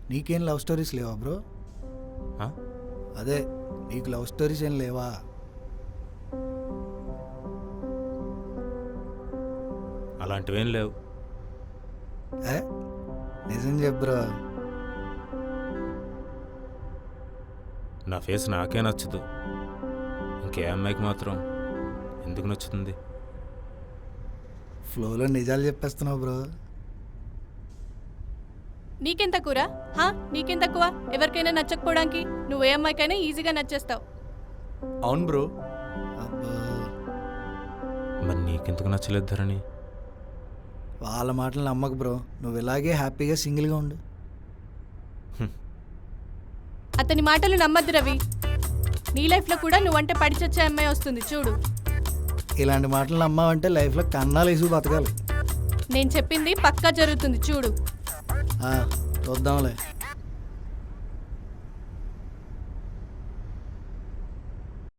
నీకేం love stories లేవా bro? ఆ? అదే నీకు లవ్ స్టోరీస్ ఏం లేవా? అలాంటివేం లేవు. ఏ నిజం చెప్పు బ్రో. నా ఫేస్ నాకే నచ్చదు, ఇంకే అమ్మాయికి మాత్రం ఎందుకు నచ్చుతుంది? ఫ్లోలో నిజాలు చెప్పేస్తున్నావు బ్రో. నీకేం తక్కువరా? నీకేం తక్కువ? ఎవరికైనా నచ్చకపోవడానికి నువ్వు ఏ అమ్మాయికైనా ఈజీగా నచ్చేస్తావు. అవును బ్రో. అబ్బో, మరి నీకెందుకు నచ్చలేదు ధరణి? వాళ్ళ మాటలు నమ్మకు బ్రో. నువ్వు ఇలాగే హ్యాపీగా సింగిల్గా ఉండు. అతని మాటలు నమ్మద్దు రవి. నీ లైఫ్లో కూడా నువ్వంటే పడి చచ్చే అమ్మాయి వస్తుంది చూడు. ఇలాంటి మాటలు నమ్మావంటే లైఫ్లో కన్నాలు వేసి బతకాలి. నేను చెప్పింది పక్కా జరుగుతుంది చూడు. చూద్దాంలే.